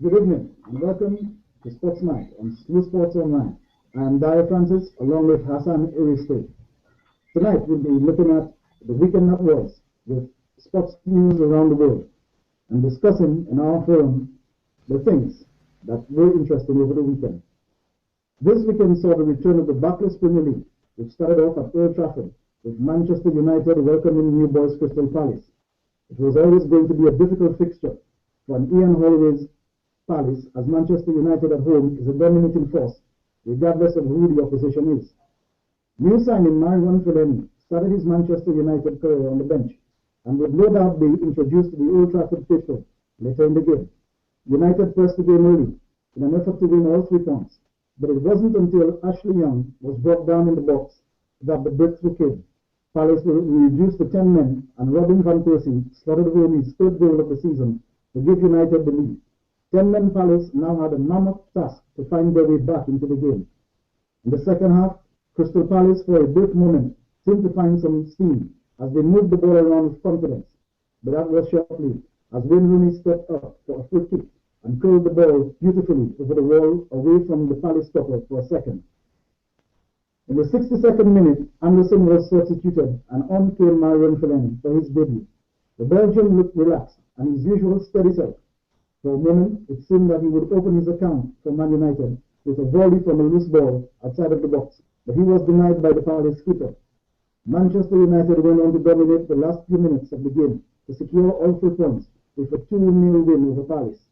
Good evening and welcome to Sports Night on Blue Sports Online. I am Dyah Francis along with Hassan Aristo. Tonight we'll be looking at the weekend that was with sports news around the world and discussing in our forum the things that were interesting over the weekend. This weekend saw the return of the Barclays Premier League, which started off at Old Trafford with Manchester United welcoming new boys Crystal Palace. It was always going to be a difficult fixture for an Ian Holloway's Palace, as Manchester United at home is a dominating force, regardless of who the opposition is. New signing Myron Fellaini started his Manchester United career on the bench and would no doubt be introduced to the Old Trafford faithful later in the game. United pressed the game early in an effort to win all 3 points, but it wasn't until Ashley Young was brought down in the box that the breakthrough came. Palace were reduced to 10 men and Robin van Persie slotted home his 3rd goal of the season to give United the lead. 10-men Palace now had a mammoth task to find their way back into the game. In the second half, Crystal Palace for a brief moment seemed to find some steam as they moved the ball around with confidence, but that was short-lived as Wayne Rooney stepped up for a free kick and curled the ball beautifully over the wall away from the Palace stopper for a second. In the 62nd minute, Anderson was substituted and on came Myron Fellaini for his debut. The Belgian looked relaxed and his usual steady self. For a moment, it seemed that he would open his account for Man United with a volley from a loose ball outside of the box, but he was denied by the Palace keeper. Manchester United went on to dominate the last few minutes of the game to secure all 3 points with a 2-0 win over Palace.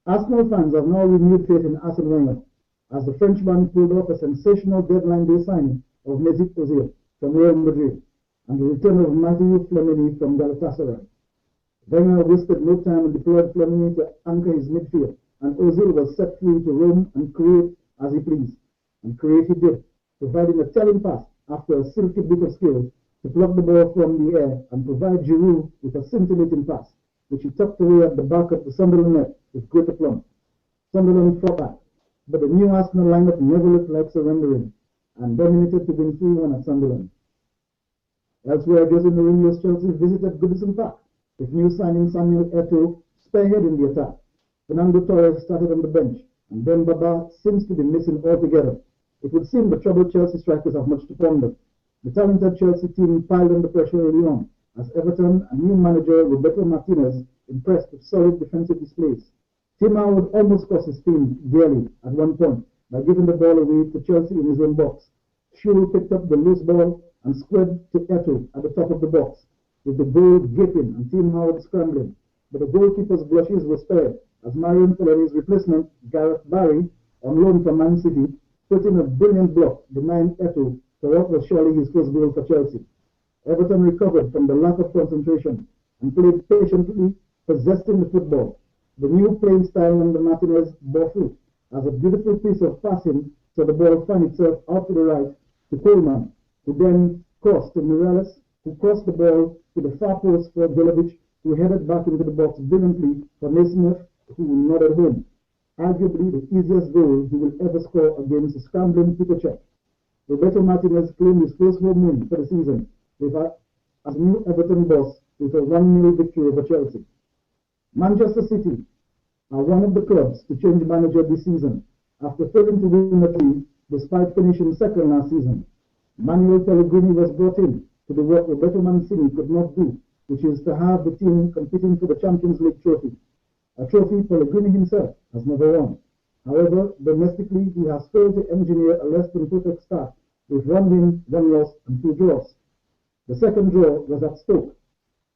Arsenal fans have now renewed faith in Arsene Wenger as the Frenchman pulled off a sensational deadline day signing of Mesut Ozil from Real Madrid and the return of Mathieu Flamini from Galatasaray. Wenger wasted no time and deployed Flamini to anchor his midfield, and Ozil was set free to roam and create as he pleased. And create he did, providing a telling pass after a silky bit of skill to pluck the ball from the air and provide Giroud with a scintillating pass, which he tucked away at the back of the Sunderland net with great aplomb. Sunderland fought back, but the new Arsenal lineup never looked like surrendering and dominated to win 3-1 at Sunderland. Elsewhere, Jose Mourinho's Chelsea visited Goodison Park, with new signing Samuel Eto'o spearheading the attack. Fernando Torres started on the bench, and Ben Baba seems to be missing altogether. It would seem the troubled Chelsea strikers have much to ponder. The talented Chelsea team piled under pressure early on, as Everton and new manager Roberto Martinez impressed with solid defensive displays. Tim Howard almost cost his team dearly at one point by giving the ball away to Chelsea in his own box. Schürrle picked up the loose ball and squared to Eto'o at the top of the box, with the goal gaping and Tim Howard scrambling, but the goalkeeper's blushes were spared as Myron Fellaini's replacement, Gareth Barry, on loan from Man City, put in a brilliant block denying Eto'o for what was surely his first goal for Chelsea. Everton recovered from the lack of concentration and played patiently, possessing the football. The new playing style under Martinez bore fruit as a beautiful piece of passing so the ball found itself out to the right to Coleman, who then crossed to Morales, who crossed the ball to the far post for Jolovic, who headed back into the box brilliantly for Naismith, who nodded home. Arguably the easiest goal he will ever score against a scrambling Peter Cech. Roberto Martinez claimed his first home win for the season as new Everton boss with a 1-0 victory over Chelsea. Manchester City are one of the clubs to change manager this season after failing to win the league despite finishing second last season. Manuel Pellegrini was brought in to do what Roberto Mancini could not do, which is to have the team competing for the Champions League trophy, a trophy Pellegrini himself has never won. However, domestically he has failed to engineer a less than perfect start with 1 win, 1 loss and 2 draws. The second draw was at Stoke,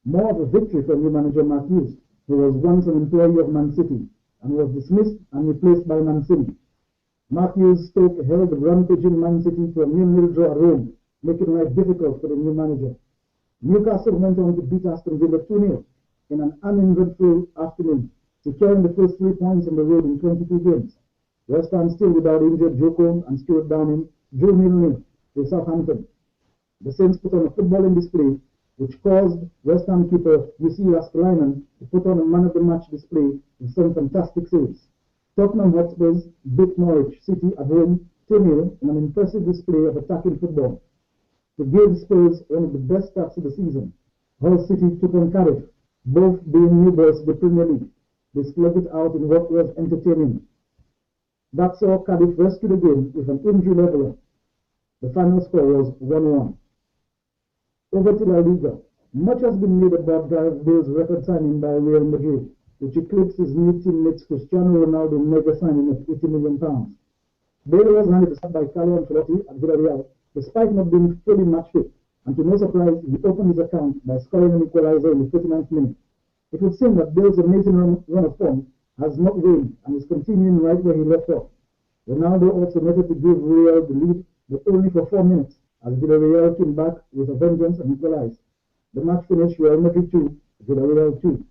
more of a victory for new manager Mark Hughes, who was once an employee of Man City and was dismissed and replaced by Mancini. Mark Hughes' Stoke held the rampaging Man City to a 0-0 draw at home, making life difficult for the new manager. Newcastle went on to beat Aston Villa 2-0 in an uneventful afternoon, securing the first 3 points on the road in 22 games. West Ham still without injured Joe Cole and Stuart Downing drew 0-0 with Southampton. The Saints put on a footballing display which caused West Ham keeper UC Raskalainen to put on a man-of-the-match display with some fantastic saves. Tottenham Hotspurs beat Norwich City at home 2-0 in an impressive display of attacking football. To give Spurs one of the best starts of the season, Hull City took on Cardiff, both being new boys to the Premier League. they slug it out in what was entertaining. That saw Cardiff rescue the game with an injury leveler. The final score was 1-1. Over to La Liga. Much has been made about Gareth Bale's record signing by Real Madrid, which eclipsed his new teammates Cristiano Ronaldo mega signing of £80 million. Bale was handed the start by Carlo Ancelotti at Villarreal, despite not being fully match fit, and to no surprise, he opened his account by scoring an equalizer in the 39th minute. It would seem that Bale's amazing run of form has not waned and is continuing right where he left off. Ronaldo also netted to give Real the lead, but only for 4 minutes, as Villarreal came back with a vengeance and equalized. The match finished Real Madrid 2, Villarreal 2.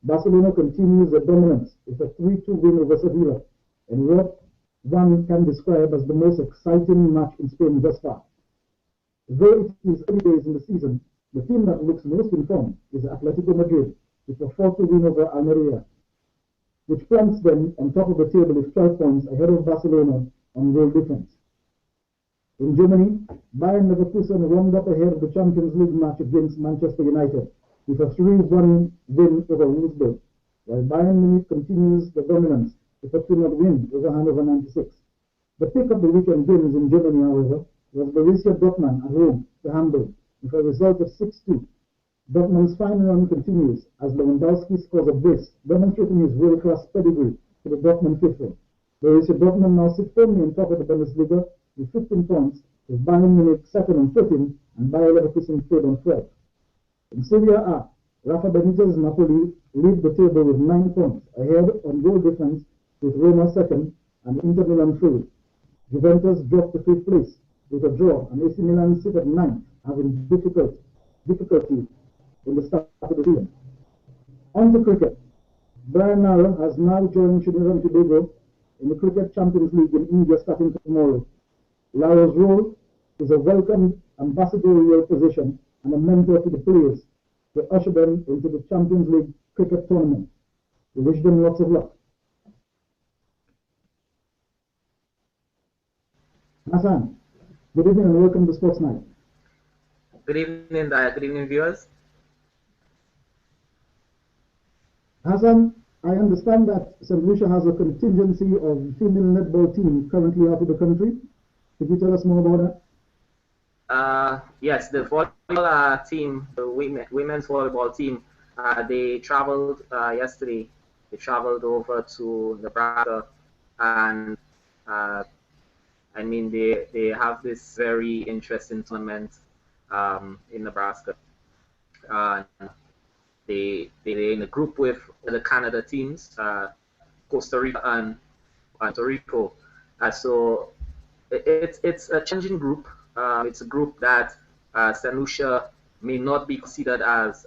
Barcelona continues their dominance with a 3-2 win over Sevilla, and what one can describe as the most exciting match in Spain thus far. Though it is early days in the season, the team that looks most in form is Atletico Madrid, with a 4-2 win over Almeria, which plants them on top of the table with 12 points ahead of Barcelona on goal difference. In Germany, Bayern Leverkusen warmed up ahead of the Champions League match against Manchester United with a 3-1 win over Wolfsburg, while Bayern Munich continues the dominance with a 2-0 win over Hannover 96. The pick of the weekend games in Germany, however, was Borussia Dortmund at home to Hamburg with a result of 6-2. Dortmund's fine run continues as Lewandowski scores a brace, demonstrating his world-class pedigree to the Dortmund faithful. Borussia Dortmund now sit firmly on top of the Bundesliga with 15 points, with Bayern Munich second on 13 and Bayer Leverkusen third on 12. In Serie A, Rafa Benitez's Napoli lead the table with 9 points, ahead on goal difference with Roma second and Inter Milan third. Juventus dropped to 5th place with a draw, and AC Milan sit at 9th, having difficulty in the start of the season. On to cricket. Brian Lara has now joined Trinidad and Tobago in the Cricket Champions League in India starting tomorrow. Lara's role is a welcomed ambassadorial position and a mentor to the players to usher them into the Champions League cricket tournament. We wish them lots of luck. Hassan, good evening and welcome to Sports Night. Good evening, Dyah. Good evening, viewers. Hassan, I understand that St. Lucia has a contingency of female netball team currently out of the country. Could you tell us more about that? Yes, the volleyball team, the women's volleyball team, they traveled yesterday. They traveled over to Nebraska, and I mean they have this very interesting tournament in Nebraska. They're in a group with the Canada teams, Costa Rica and Puerto Rico. So it's a changing group. It's a group that St. Lucia may not be considered as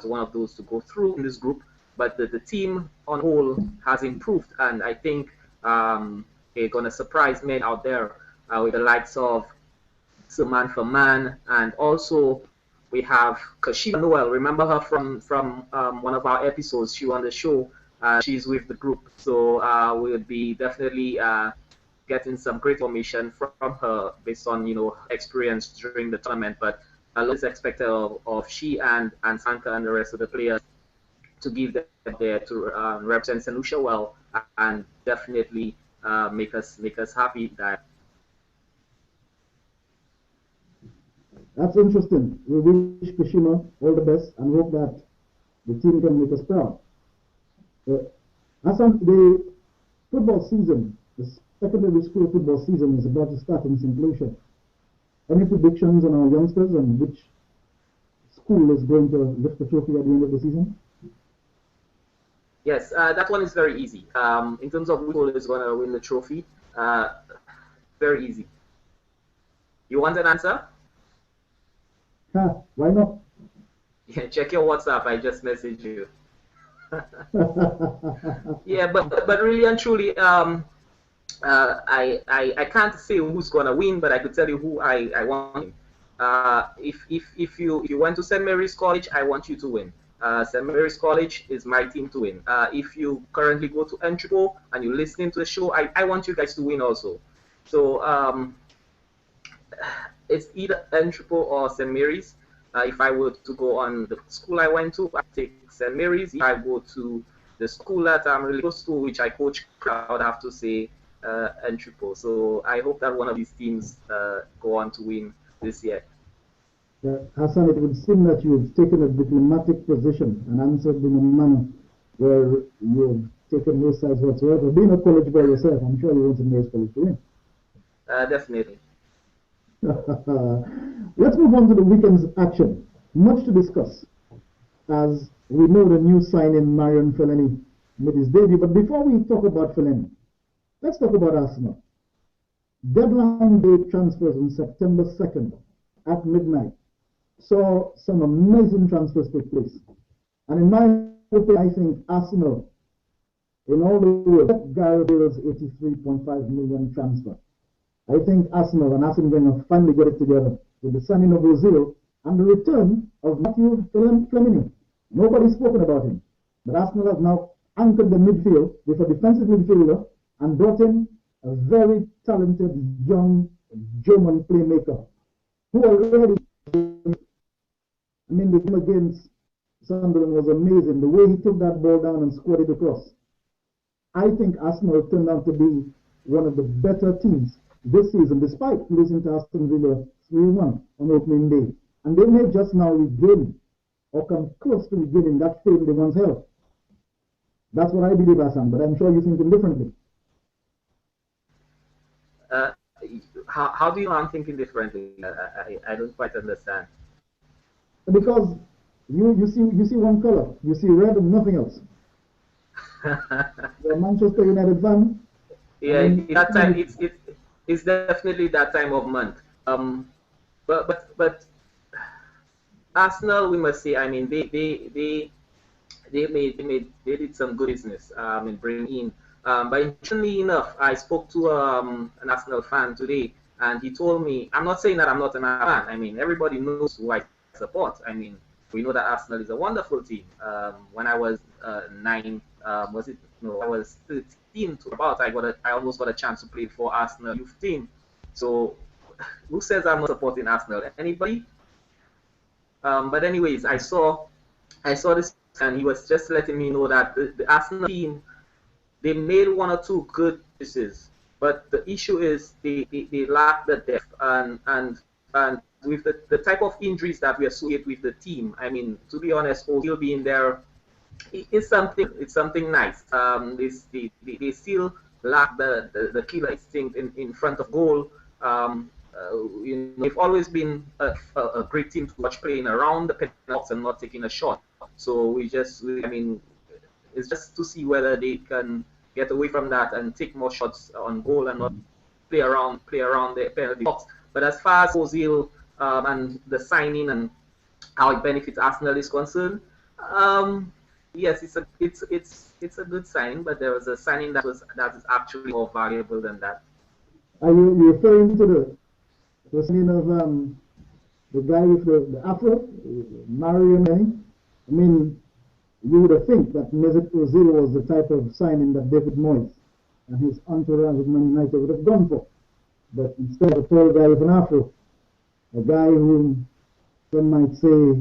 one of those to go through in this group, but the team on whole has improved, and I think they're gonna surprise men out there with the likes of Samantha Mann, and also we have Kashima Noel. Remember her from one of our episodes. She on the show. She's with the group, so we'll be definitely getting some great information from her based on experience during the tournament. But a lot is expected of she and Sanka and the rest of the players to give them there to represent St. Lucia well, and definitely make us happy that. That's interesting. We wish Kashima all the best and hope that the team can make us proud. Hassan, the football season, the secondary school football season is about to start in St. Lucia. Any predictions on our youngsters and which school is going to lift the trophy at the end of the season? Yes, that one is very easy. In terms of which school is going to win the trophy, very easy. You want an answer? Why not? Yeah, check your WhatsApp. I just messaged you. Yeah, but really and truly, I can't say who's gonna win, but I could tell you who I want. If you went to St. Mary's College, I want you to win. St. Mary's College is my team to win. If you currently go to Entrepot and you're listening to the show, I want you guys to win also. So it's either Entrepot or St. Mary's. If I were to go on the school I went to, I take St. Mary's. I go to the school that I'm really close to, which I coach, I would have to say, and Triple. So I hope that one of these teams go on to win this year. Hassan, it would seem that you've taken a diplomatic position and answered in a manner where you've taken no sides whatsoever. Being a college boy yourself, I'm sure you want to Mary's College to win. Definitely. Let's move on to the weekend's action. Much to discuss, as we know the new signing Marion Fellaini made his debut. But before we talk about Fellaini, let's talk about Arsenal. Deadline day transfers on September 2nd at midnight saw some amazing transfers take place. And in my opinion, I think Arsenal, in all the world, Gareth Bale's 83.5 million transfer. I think Arsenal and Arsene Wenger finally got it together with the signing of Ozil and the return of Matthew Flamini. Nobody's spoken about him, but Arsenal has now anchored the midfield with a defensive midfielder and brought in a very talented young German playmaker who already, the game against Sunderland was amazing. The way he took that ball down and scored it across. I think Arsenal turned out to be one of the better teams this season, despite losing to Aston Villa 3-1 on opening day. And they may just now regain or come close to regaining that fame they once held. That's what I believe, Hassan, but I'm sure you're thinking differently. How do you know I'm thinking differently? I don't quite understand. Because you see one color, you see red and nothing else. You're a Manchester United fan. Yeah, that time it's definitely that time of month. But Arsenal, we must say, they did some good business in bringing in. But interestingly enough, I spoke to an Arsenal fan today, and he told me, I'm not saying that I'm not an Arsenal fan. Everybody knows who I support. We know that Arsenal is a wonderful team. When I was 9, I was 13 to about, I almost got a chance to play for Arsenal youth team. So who says I'm not supporting Arsenal? Anybody? But anyways, I saw this, and he was just letting me know that the Arsenal team, they made 1 or 2 good pieces, but the issue is they lack the depth and with the type of injuries that we associate with the team. To be honest, Ozil being there, it's something nice. They still lack the killer instinct in front of goal. They've always been a great team to watch, playing around the penalty box and not taking a shot. So it's just to see whether they can get away from that and take more shots on goal and not play around the penalty box. But as far as Ozil and the signing and how it benefits Arsenal is concerned, yes, it's a good signing, but there was a signing that is actually more valuable than that. Are you referring to the signing of the guy with the afro, Marion? You would have think that Mesut Ozil was the type of signing that David Moyes and his entourage of Man United would have gone for. But instead, a tall guy with an afro, a guy whom some might say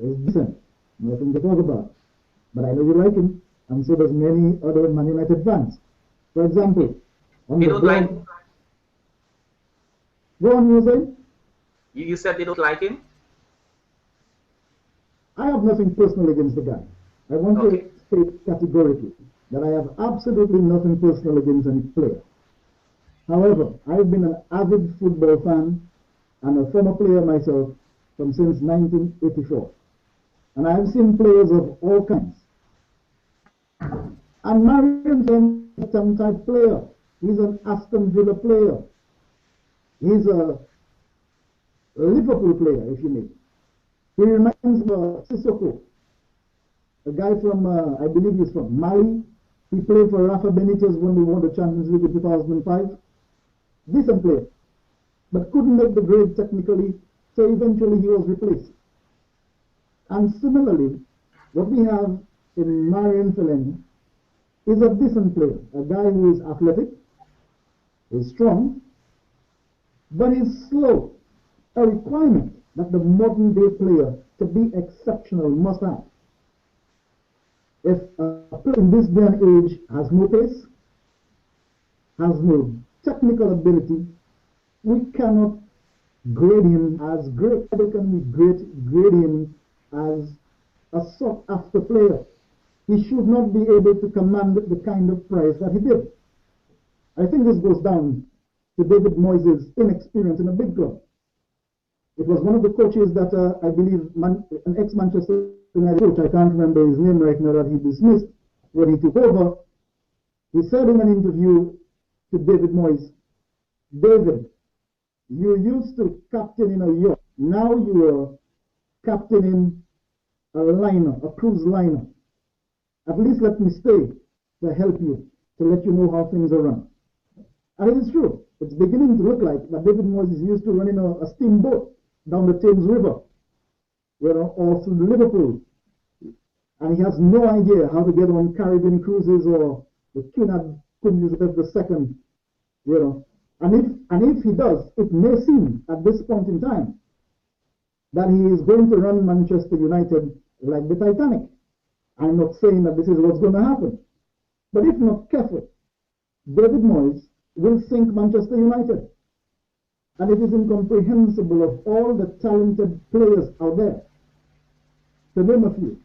is decent, nothing to talk about. But I know you like him, and so does many other Man United fans. For example, on they don't like. Go on, you say? You said they don't like him? I have nothing personal against the guy. I want to state categorically that I have absolutely nothing personal against any player. However, I've been an avid football fan and a former player myself since 1984. And I've seen players of all kinds. And Marion is a type player. He's an Aston Villa player. He's a Liverpool player, if you may. He reminds me of Sissoko, a guy from, I believe he's from Mali. He played for Rafa Benitez when we won the Champions League in 2005. Decent player, but couldn't make the grade technically, so eventually he was replaced. And similarly, what we have in Marion Fellaini is a decent player, a guy who is athletic, is strong, but is slow, a requirement that the modern day player to be exceptional must have. If a player in this day and age has no pace, has no technical ability, we cannot grade him as great. How can we grade him as a sought-after player? He should not be able to command the kind of price that he did. I think this goes down to David Moyes' inexperience in a big club. It was one of the coaches that I believe an ex-Manchester United coach, I can't remember his name right now, that he dismissed when he took over. He said in an interview to David Moyes, David, you used to captain in a yacht. Now you are captaining a liner, a cruise liner. At least let me stay to help you, to let you know how things are run. And it is true. It's beginning to look like that David Moyes is used to running a steamboat down the Thames River, or through Liverpool. And he has no idea how to get on Caribbean cruises or the Queen Elizabeth II, And if he does, it may seem at this point in time that he is going to run Manchester United like the Titanic. I'm not saying that this is what's going to happen. But if not careful, David Moyes will sink Manchester United. And it is incomprehensible of all the talented players out there, to name a few.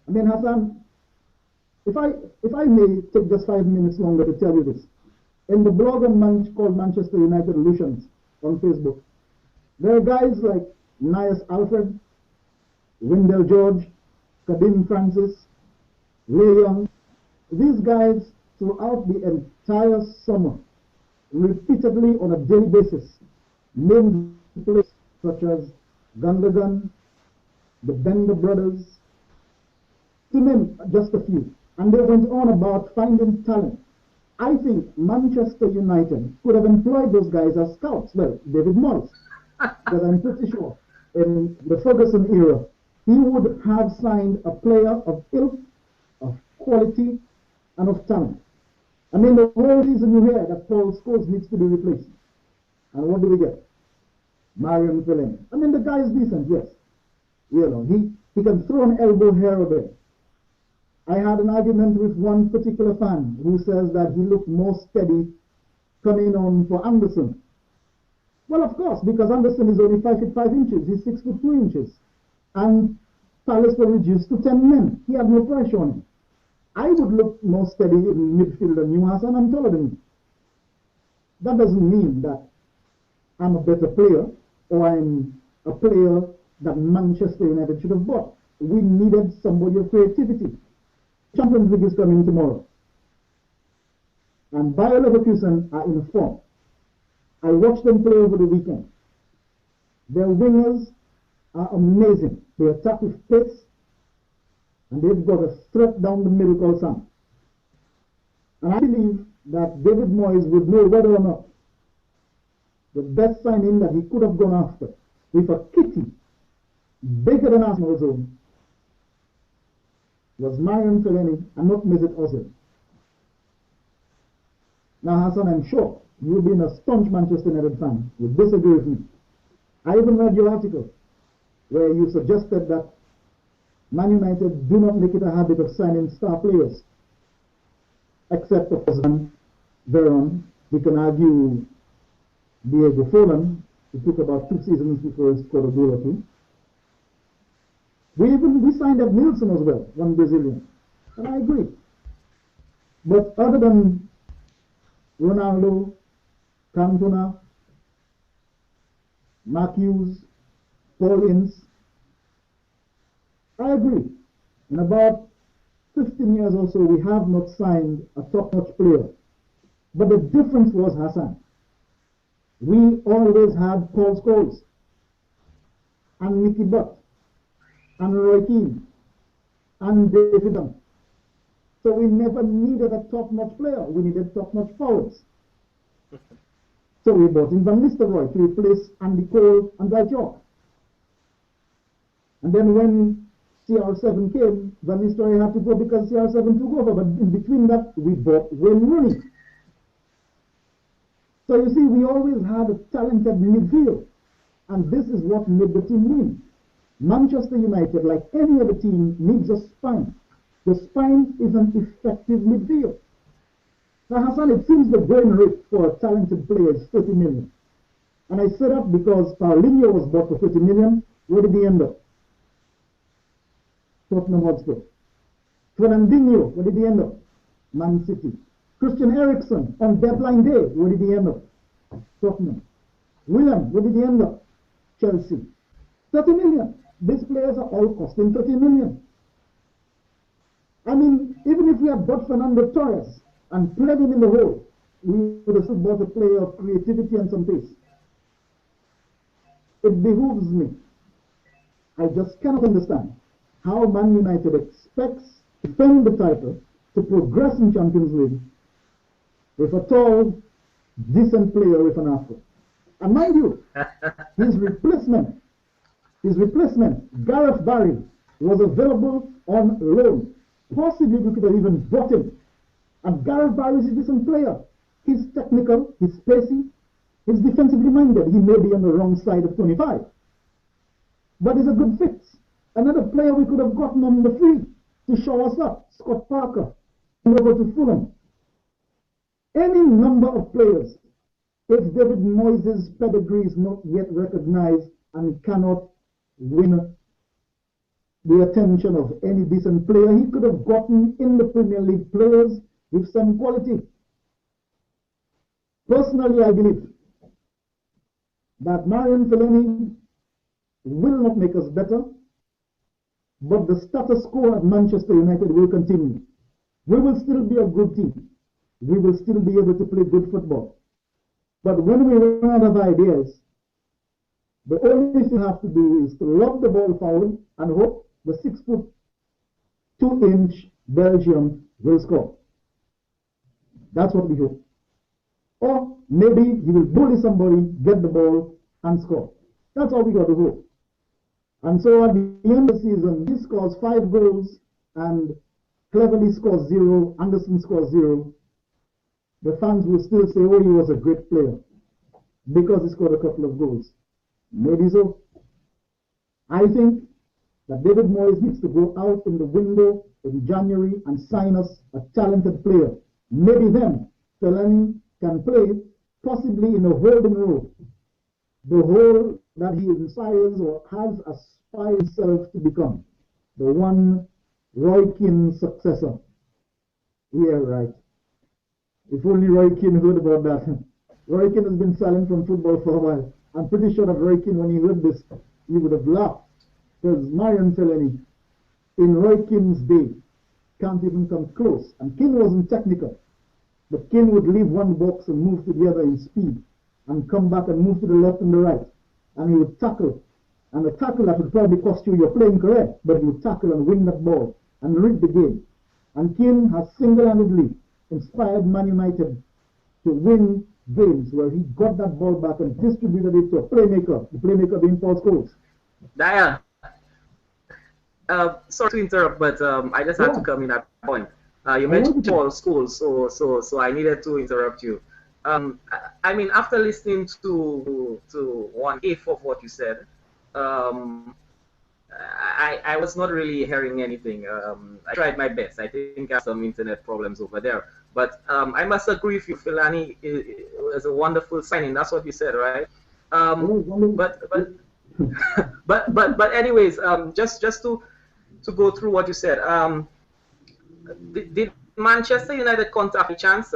I mean, Hassan, if I may take just 5 minutes longer to tell you this. In the blog called Manchester United Illusions on Facebook, there are guys like Nias Alfred, Wendell George, Kadim Francis, Ray Young. These guys, throughout the entire summer, repeatedly on a daily basis, named players such as Gundogan, the Bender brothers, to name just a few. And they went on about finding talent. I think Manchester United could have employed those guys as scouts. Well, David Moyes, because I'm pretty sure in the Ferguson era, he would have signed a player of ilk, of quality, and of talent. I mean, the whole reason you hear that Paul Scholes needs to be replaced. And what do we get? Marion Fellaini. I mean, the guy is decent, yes. He can throw an elbow here or there. I had an argument with one particular fan who says that he looked more steady coming on for Anderson. Well, of course, because Anderson is only 5 feet 5 inches. He's 6 foot 2 inches. And Palace were reduced to 10 men. He had no pressure on him. I would look more steady in midfield than you, Hassan. I'm taller than you. That doesn't mean that I'm a better player or I'm a player that Manchester United should have bought. We needed somebody of creativity. Champions League is coming tomorrow. And Bayer Leverkusen are in form. I watched them play over the weekend. Their wingers are amazing. They attack with pace, and they've got a threat down the middle called Sam. And I believe that David Moyes would know whether or not the best signing that he could have gone after with a kitty bigger than Arsenal's own was Marion Fellaini and not Mesut Ozil. Now, Hassan, I'm sure you being a staunch Manchester United fan would disagree with me. I even read your article where you suggested that Man United do not make it a habit of signing star players, except of Hassan, Veron. We can argue Diego Forlan, who took about 2 seasons before he scored a goal or 2. We signed up Nielsen as well, one Brazilian, and I agree. But other than Ronaldo, Cantona, Mark Hughes, Paul Ince, I agree. In about 15 years or so, we have not signed a top-notch player. But the difference was, Hassan, we always had Paul Scholes and Mickey Butt and Roy Keane and David Dunn. So we never needed a top-notch player. We needed top-notch forwards. So we brought in Van Nistelrooy to replace Andy Cole and Dwight York. And then when CR7 came, Van Nistelrooy had to go because CR7 took over. But in between that, we bought Wayne Rooney. So you see, we always had a talented midfield. And this is what made the team win. Manchester United, like any other team, needs a spine. The spine is an effective midfield. Now, Hassan, it seems the going rate for a talented player is 30 million. And I say that because Paulinho was bought for 30 million. Where did he end up? Tottenham Hotspur. Fernandinho, where did he end up? Man City. Christian Eriksen, on deadline day, where did he end up? Tottenham. William, where did he end up? Chelsea. 30 million. These players are all costing 30 million. I mean, even if we had bought Fernando Torres and played him in the hole, we would have still bought a player of creativity and some pace. It behooves me. I just cannot understand how Man United expects to defend the title, to progress in Champions League, with a tall, decent player with an afro. And mind you, his replacement, Gareth Barry, was available on loan. Possibly we could have even bought him. And Gareth Barry is a decent player. He's technical, he's pacey, he's defensively minded. He may be on the wrong side of 25. But he's a good fix. Another player we could have gotten on the free to show us up, Scott Parker, over to Fulham. Any number of players, if David Moyes' pedigree is not yet recognized and cannot win the attention of any decent player, he could have gotten in the Premier League players with some quality. Personally, I believe that Marion Fellaini will not make us better, but the status quo at Manchester United will continue. We will still be a good team. We will still be able to play good football. But when we run out of ideas, the only thing you have to do is to lob the ball forward and hope the 6'2" Belgium will score. That's what we hope. Or maybe he will bully somebody, get the ball, and score. That's all we got to hope. And so at the end of the season, he scores 5 goals and Cleverly scores 0, Anderson scores 0. The fans will still say, oh, he was a great player because he scored a couple of goals. Maybe so. I think that David Moyes needs to go out in the window in January and sign us a talented player. Maybe then Fellaini can play possibly in a holding role. The role that he inspires or has aspired himself to become. The one Roy Keane's successor. Yeah, right. If only Roy Keane heard about that. Roy Keane has been silent from football for a while. I'm pretty sure that Roy Keane, when he heard this, he would have laughed. Because Marion Fellaini, in Roy Keane's day, can't even come close. And Keane wasn't technical. But Keane would leave one box and move to the other in speed. And come back and move to the left and the right. And he would tackle. And a tackle that would probably cost you your playing career. But he would tackle and win that ball. And rig the game. And Keane has single-handedly inspired Man United to win games where he got that ball back and distributed it to a playmaker, the playmaker being Paul Scholes. Dyah, sorry to interrupt, but I just had to come in at that point. You mentioned Paul Scholes, so I needed to interrupt you. I mean, after listening to 1/8 of what you said, I was not really hearing anything. I tried my best. I think I have some internet problems over there. But I must agree with you, Fellaini is a wonderful signing. That's what you said, right? But anyways, just to go through what you said. Did Manchester United contact a chance?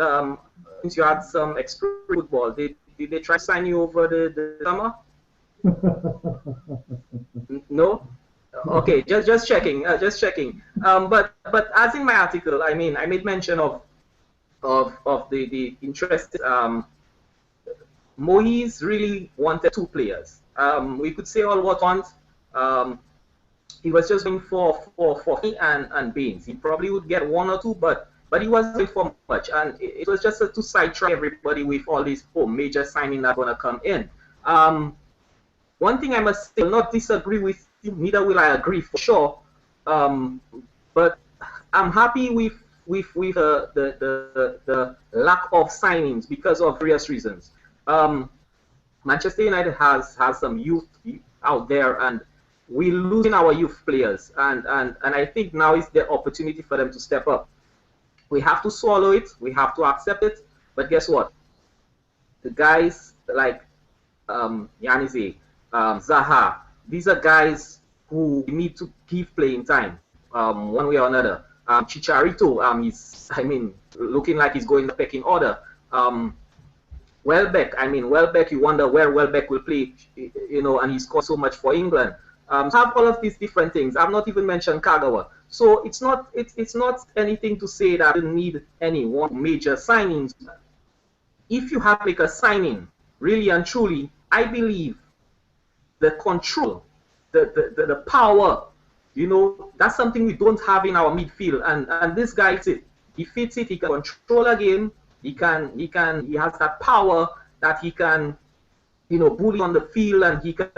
Since you had some experience in football, did they try to sign you over the summer? No. Okay, just checking. But as in my article, I mean, I made mention of the interest. Moyes really wanted 2 players. We could say all what want. He was just going for me and Baines. He probably would get 1 or 2, but he wasn't going for much, and it was just to sidetrack everybody with all these major signings that are gonna come in. One thing I must say, I will not disagree with you, neither will I agree for sure. But I'm happy with the lack of signings because of various reasons. Manchester United has some youth out there, and we're losing our youth players, and I think now is the opportunity for them to step up. We have to swallow it, we have to accept it, but guess what? The guys like Yanise, Zaha, these are guys who need to give playing time, one way or another. Chicharito, he's, I mean, looking like he's going the pecking order. Welbeck, you wonder where Welbeck will play, you know, and he scored so much for England. Have all of these different things. I've not even mentioned Kagawa. So it's not anything to say that I didn't need any one major signings. If you have to make a signing, really and truly, I believe the control, the power, you know, that's something we don't have in our midfield. And this guy fits it. He fits it. He can control a game. He has that power that he can, you know, bully on the field, and he can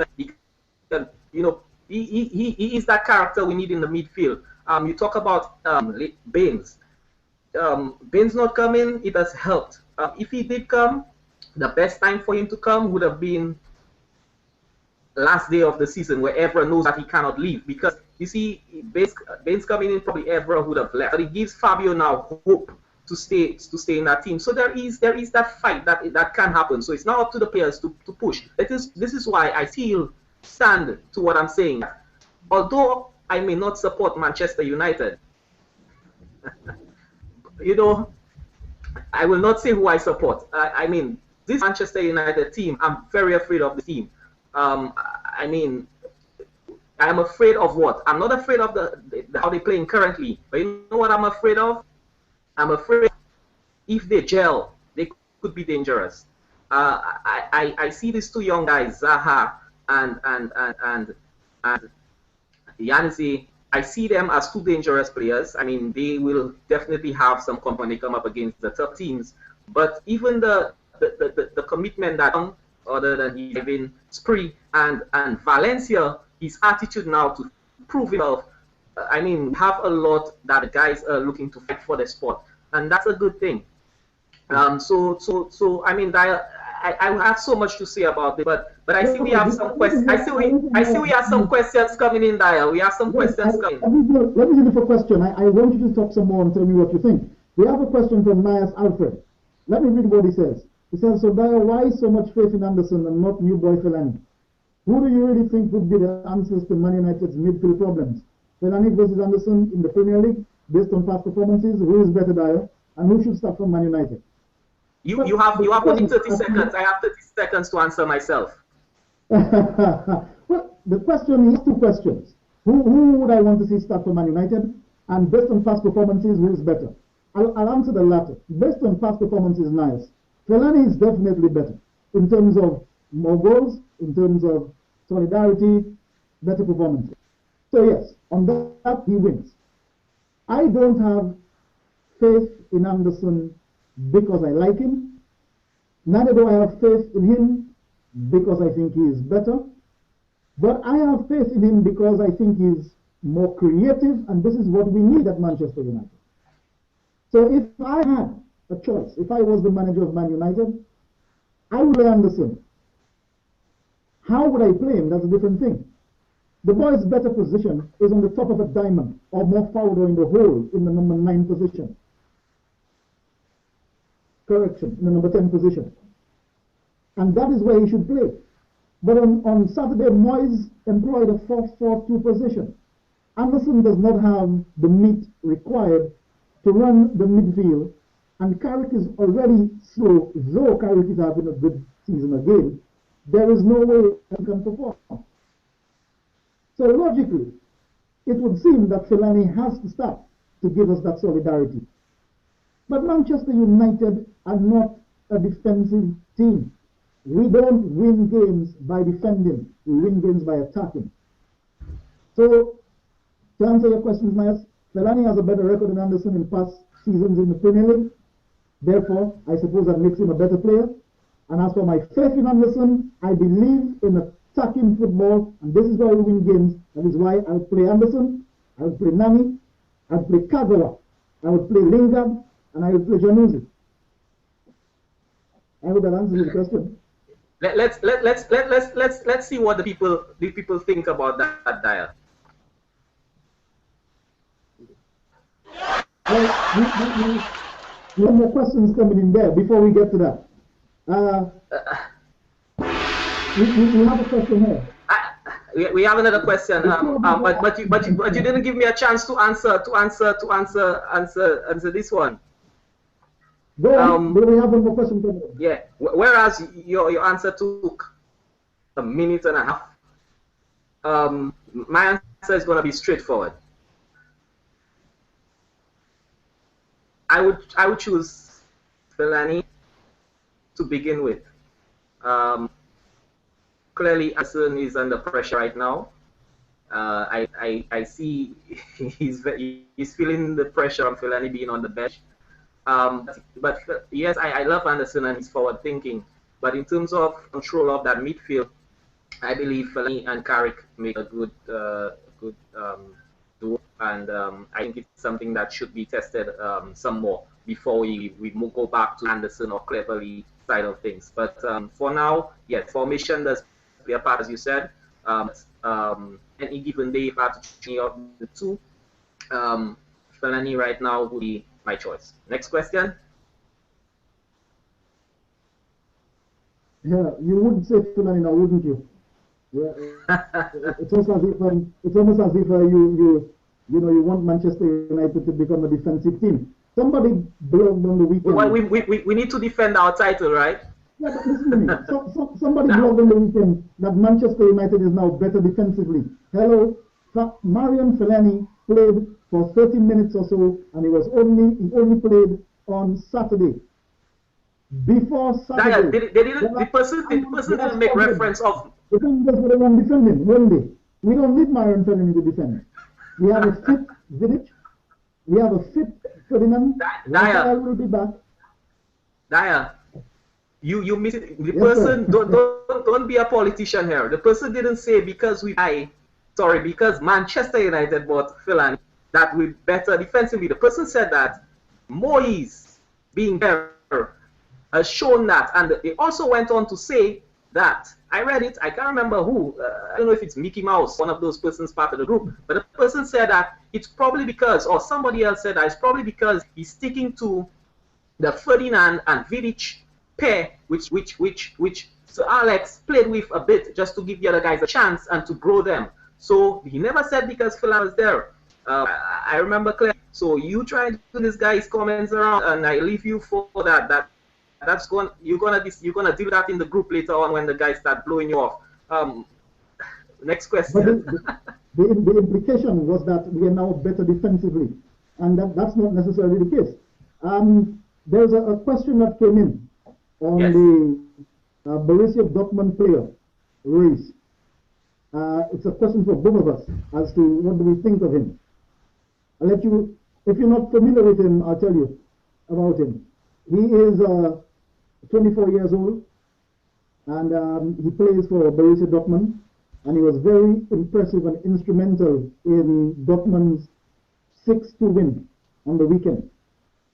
you know, he is that character we need in the midfield. You talk about Baines. Baines not coming, it has helped. If he did come, the best time for him to come would have been last day of the season, where everyone knows that he cannot leave. Because you see, Baines coming in, probably everyone would have left. But it gives Fabio now hope to stay in that team. So there is that fight that can happen. So it's now up to the players to push. This is why I still stand to what I'm saying. Although I may not support Manchester United, you know, I will not say who I support. I mean, this Manchester United team, I'm very afraid of the team. I mean, I'm afraid of what? I'm not afraid of how they're playing currently. But you know what I'm afraid of? I'm afraid if they gel, they could be dangerous. I see these two young guys, Zaha and Yanise. I see them as two dangerous players. I mean, they will definitely have some company when they come up against the top teams. But even the commitment that, other than he's having Spree and Valencia, his attitude now to prove himself. I mean, have a lot that the guys are looking to fight for the sport, and that's a good thing. So I mean, I have so much to say about it, but I see we have some questions. I see we have some questions coming in, Dyah. We have some questions coming. Let me give you a question. I want you to talk some more and tell me what you think. We have a question from Nias Alfred. Let me read what he says. He says, so Dyah, why so much faith in Anderson and not new boy Fellaini? Who do you really think would be the answers to Man United's midfield problems? Fellaini versus Anderson in the Premier League, based on past performances, who is better, Dyah, and who should start from Man United? You have only 30 seconds. I have 30 seconds to answer myself. Well, the question is two questions. Who would I want to see start for Man United? And based on past performances, who is better? I'll answer the latter. Based on past performances, nice. Fellaini is definitely better in terms of more goals, in terms of solidarity, better performances. So yes, on that he wins. I don't have faith in Anderson because I like him. Neither do I have faith in him because I think he is better. But I have faith in him because I think he's more creative, and this is what we need at Manchester United. So if I had a choice, if I was the manager of Man United, I would play Anderson. How would I play him? That's a different thing. The boy's better position is on the top of a diamond, or more forward or in the hole, in the number 9 position. Correction, in the number 10 position. And that is where he should play. But on Saturday, Moyes employed a 4-4-2 position. Anderson does not have the meat required to run the midfield, and Carrick is already slow. Though Carrick is having a good season again, there is no way he can perform. So logically, it would seem that Fellaini has to start to give us that solidarity. But Manchester United are not a defensive team. We don't win games by defending. We win games by attacking. So, to answer your questions, Myers, Fellaini has a better record than Anderson in past seasons in the Premier League. Therefore, I suppose that makes him a better player. And as for my faith in Anderson, I believe in attacking football, and this is why we win games. That is why I would play Anderson, I would play Nani, I would play Kagawa, I would play Lingard, and I would play Januzzi. I hope that answers your question. let's see what the people think about that Dyah. Well, we have more questions coming in there before we get to that. We have a question here. We have another question, but you didn't give me a chance to answer this one. Go on. Do we have one more question coming in? Yeah. Whereas your answer took a minute and a half, my answer is going to be straightforward. I would choose Fellaini to begin with. Clearly, Hassan is under pressure right now. I see he's feeling the pressure of Fellaini being on the bench. But yes, I love Anderson and his forward thinking. But in terms of control of that midfield, I believe Fellaini and Carrick make a good duo, and I think it's something that should be tested some more before we go back to Anderson or Cleverley side of things. But for now, yes, formation does play a part, as you said. Any given day, if I have to choose of the two, Fellaini right now would be my choice. Next question. Yeah, you wouldn't say Fellaini now, wouldn't you? Yeah, it's almost as if you want Manchester United to become a defensive team. Somebody blogged on the weekend. Well, we need to defend our title, right? Yeah, but listen to me. Somebody blogged on the weekend that Manchester United is now better defensively. Hello, Marian Fellaini played for 30 minutes or so, and he only played on Saturday. Before Saturday, the person didn't make reference of. The thing is, they won't defend him, won't they? We don't need Marian Fellaini to defend. We have a fit Vidic. We have a fit Ferdinand. Dyah will be back. Dyah, you miss it. The Yes, person sir. don't be a politician here. The person didn't say because Manchester United bought Fellaini that we're better defensively. The person said that Moyes being better has shown that, and they also went on to say that, I read it, I can't remember who, I don't know if it's Mickey Mouse, one of those persons part of the group, but the person said that it's probably because, or somebody else said that it's probably because he's sticking to the Ferdinand and Vidic pair, which Sir Alex played with a bit just to give the other guys a chance and to grow them. So he never said because Fellaini was there. I remember clearly. So you try to do this guy's comments around, and I leave you for that. You're gonna do that in the group later on when the guys start blowing you off. Next question. But the implication was that we are now better defensively, and that's not necessarily the case. There's a question that came in on the Borussia Dortmund player, Reis. It's a question for both of us as to what do we think of him. I'll let you, if you're not familiar with him, I'll tell you about him. He is 24 years old, and he plays for Borussia Dortmund, and he was very impressive and instrumental in Dortmund's 6-2 win on the weekend.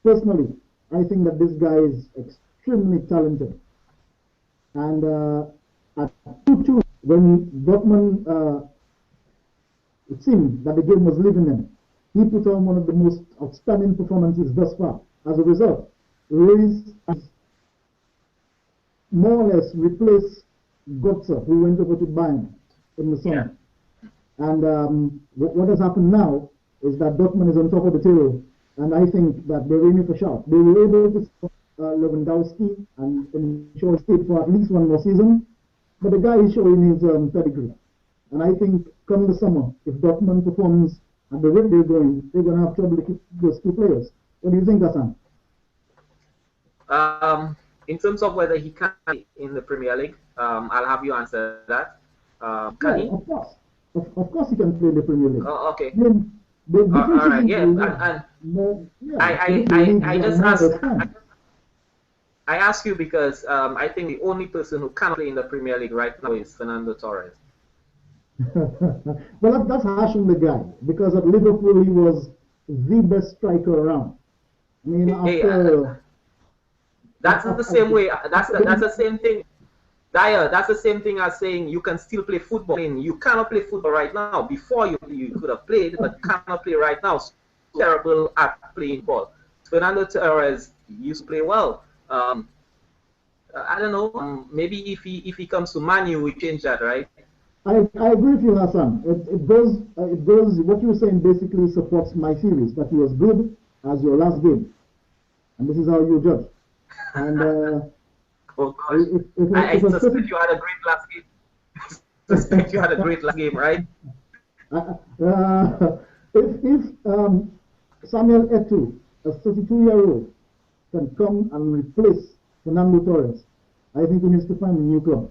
Personally, I think that this guy is extremely talented. And at 2-2, when Dortmund, it seemed that the game was leaving them, he put on one of the most outstanding performances thus far. As a result, Reis has more or less replaced Götze, who went over to Bayern in the summer. Yeah. And what has happened now is that Dortmund is on top of the table, and I think that they're aiming for sharp. They were able to stop Lewandowski and ensure he stayed for at least one more season, but the guy is showing his pedigree. And I think come the summer, if Dortmund performs at the rate they're going, they're going to have trouble to keep those two players. What do you think, Hassan? In terms of whether he can be in the Premier League, I'll have you answer that. Can he? Of course. Of course he can play in the Premier League. Oh, okay. All right, yeah. I just asked. I ask you because I think the only person who can play in the Premier League right now is Fernando Torres. Well, that's harsh on the guy, because at Liverpool he was the best striker around. I mean, that's the same way. That's the same thing. Dyah, that's the same thing as saying you can still play football. I mean, you cannot play football right now. Before you could have played, but cannot play right now. So terrible at playing ball. Fernando Torres used to play well. I don't know. Maybe if he comes to Man U, we change that, right? I agree with you, Hassan. It goes. What you were saying basically supports my theories that he was good as your last game, and this is how you judge. And oh gosh, I suspect you had a great last game. Suspect you had a great last game, right? If Samuel Eto'o, a 32-year-old, can come and replace Fernando Torres, I think he needs to find a new club.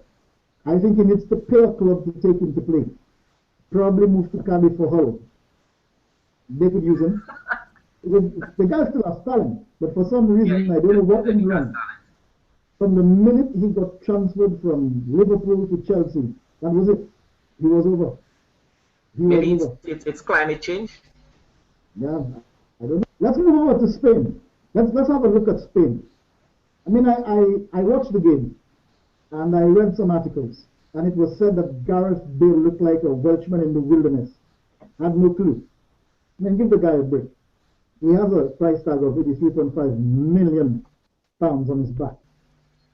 I think he needs to pay a club to take him to play. Probably move to Cardiff for Hull. They could use him. The guy still has talent, but for some reason, I don't know what went wrong. From the minute he got transferred from Liverpool to Chelsea, that was it. He was over. Maybe it's climate change. Yeah, I don't know. Let's move over to Spain. Let's have a look at Spain. I mean, I watched the game and I read some articles, and it was said that Gareth Bale looked like a Welshman in the wilderness. I had no clue. I mean, give the guy a break. He has a price tag of £83.5 million on his back.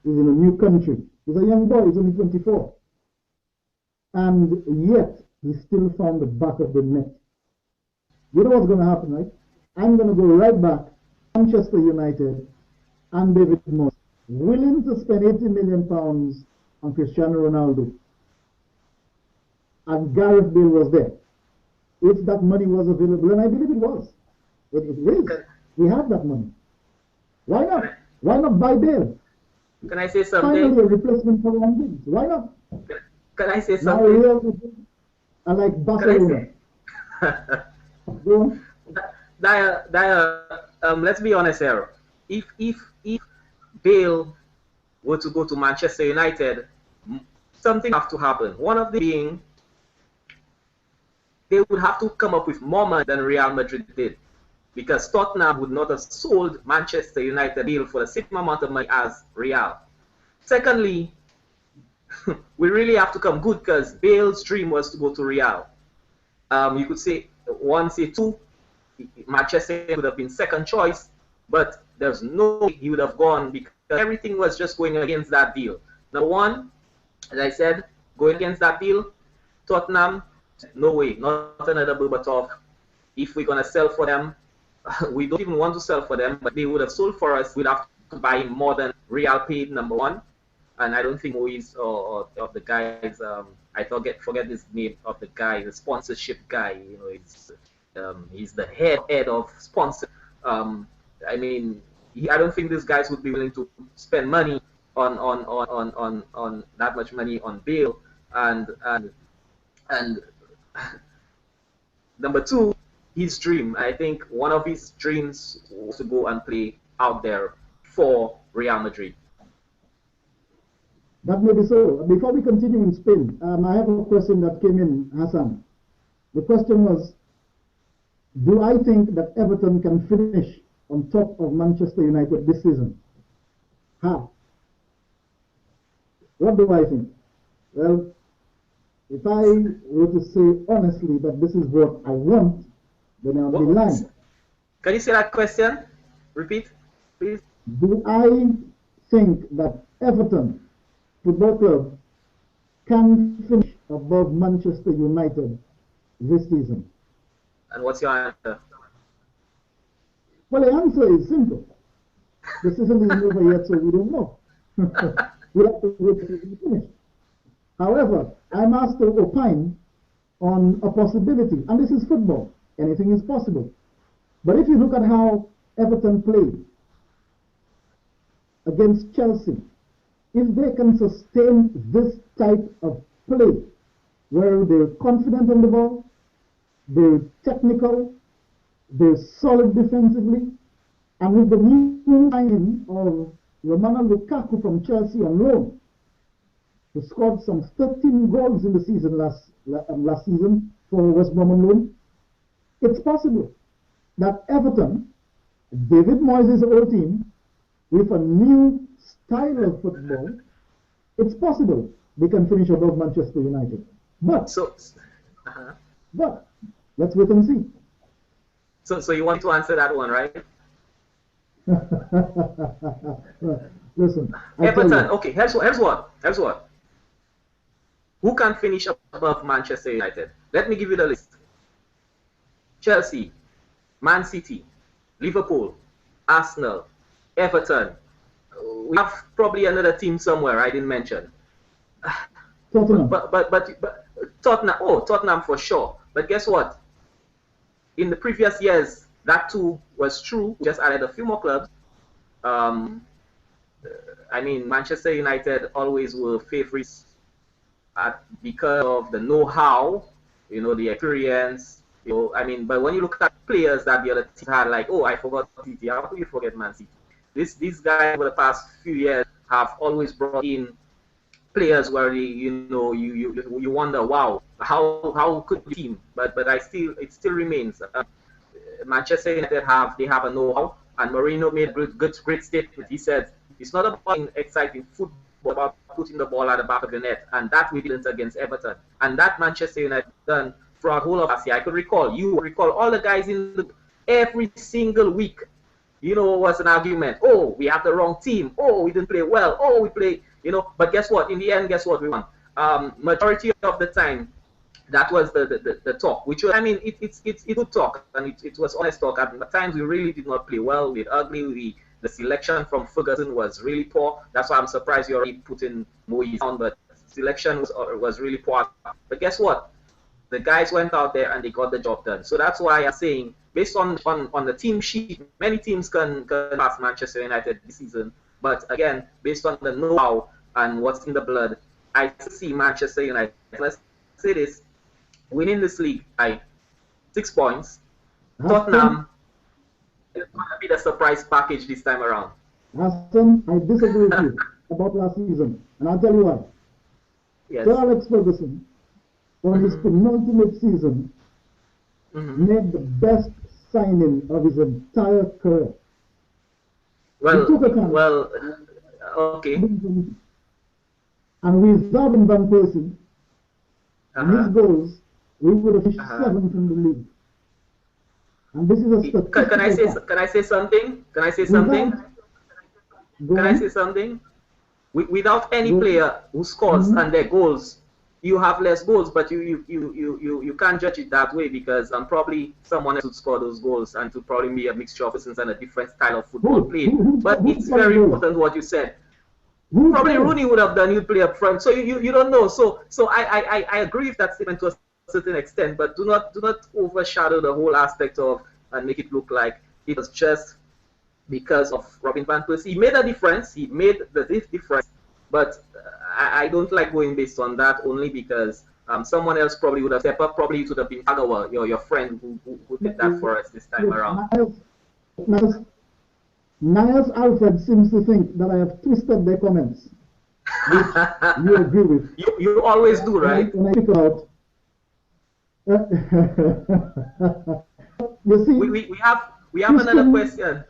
He's in a new country. He's a young boy. He's only 24. And yet, he still found the back of the net. You know what's going to happen, right? I'm going to go right back. Manchester United and David Moyes willing to spend £80 million on Cristiano Ronaldo. And Gareth Bale was there. If that money was available, and I believe it was. It is. We have that money. Why not? Why not buy Bale? Can I say something? Finally, a replacement for Ron Giggs. Why not? Can I say something? I like Barcelona. Go on. Dyah, let's be honest here. If Bale were to go to Manchester United, something have to happen. One of them being they would have to come up with more money than Real Madrid did, because Tottenham would not have sold Manchester United Bale for the same amount of money as Real. Secondly, we really have to come good, because Bale's dream was to go to Real. You could say one, say two. Manchester would have been second choice, but there's no way he would have gone, because everything was just going against that deal. Number one, as I said, going against that deal, Tottenham, no way, not another Berbatov. If we're going to sell for them, we don't even want to sell for them, but they would have sold for us. We'd have to buy more than Real paid, number one. And I don't think Moyes or the guys, I forget his name of the guy, the sponsorship guy. You know, he's the head of sponsor. I mean, I don't think these guys would be willing to spend money on that much money on Bale. And number two, his dream. I think one of his dreams was to go and play out there for Real Madrid. That may be so. Before we continue in Spain, I have a question that came in, Hassan. The question was, do I think that Everton can finish on top of Manchester United this season? How? What do I think? Well, if I were to say honestly that this is what I want, then I'll be lying. Can you say that question? Repeat, please. Do I think that Everton Football Club can finish above Manchester United this season? And what's your answer? Well, the answer is simple. The season isn't over yet, so we don't know. We have to wait till it's finished. However, I'm asked to opine on a possibility, and this is football. Anything is possible. But if you look at how Everton played against Chelsea, if they can sustain this type of play, where they're confident on the ball, they're technical, they're solid defensively, and with the new signing of Romelu Lukaku from Chelsea on loan, who scored some 13 goals in the season last season for West Brom on loan, it's possible that Everton, David Moyes' old team, with a new style of football, it's possible they can finish above Manchester United. But but let's wait and see. So you want to answer that one, right? Listen, Everton. Okay, here's what. Who can finish above Manchester United? Let me give you the list. Chelsea, Man City, Liverpool, Arsenal, Everton. We have probably another team somewhere I didn't mention. Tottenham. But Tottenham. Oh, Tottenham for sure. But guess what? In the previous years, that too was true. We just added a few more clubs. I mean, Manchester United always were favorites because of the know-how, the experience. I mean, but when you look at players that the other teams had, like, oh, I forgot City. How could you forget Man City? These guys over the past few years have always brought in players where you wonder, wow, how could the team? But it still remains. Manchester United have a know-how, and Mourinho made a great statement. He said it's not about exciting football, about putting the ball at the back of the net, and that we didn't against Everton, and that Manchester United done throughout the whole of last year. I could recall all the guys every single week. Was an argument. Oh, we have the wrong team. Oh, we didn't play well. Oh, we play. But guess what? In the end, guess what we won? Majority of the time, that was the talk. Which was, I mean, it's good talk, and it was honest talk. At times, we really did not play well. We were ugly. The selection from Ferguson was really poor. That's why I'm surprised you already put in Moise on. But selection was really poor. But guess what? The guys went out there and they got the job done. So that's why I'm saying, based on the team sheet, many teams can pass Manchester United this season. But again, based on the know-how and what's in the blood, I see Manchester United, let's say this, winning this league by 6 points. Tottenham is going to be the surprise package this time around. Hassan, I disagree with you about last season, and I'll tell you why. Yes. Sir Alex Ferguson, on his penultimate season, made the best signing of his entire career. Okay. And without Van Persie, and his goals, we would have finished 7th in the league. And this is a statistical Can I say something? Can I say something? Without any player who scores and their goals, you have less goals, but you can't judge it that way, because probably someone else would score those goals, and to probably be a mixture of persons and a different style of football played. But it's very important what you said. Probably Rooney would have done. You'd play up front, so you don't know. So I agree with that statement to a certain extent, but do not overshadow the whole aspect of and make it look like it was just because of Robin van Persie. He made a difference. He made the difference, but I don't like going based on that only because someone else probably would have stepped up. Probably it would have been Agawa, your friend who did that for us this time around. Niles Alfred seems to think that I have twisted their comments, which you agree with. You always do, right? When I pick out, you see, we have another question.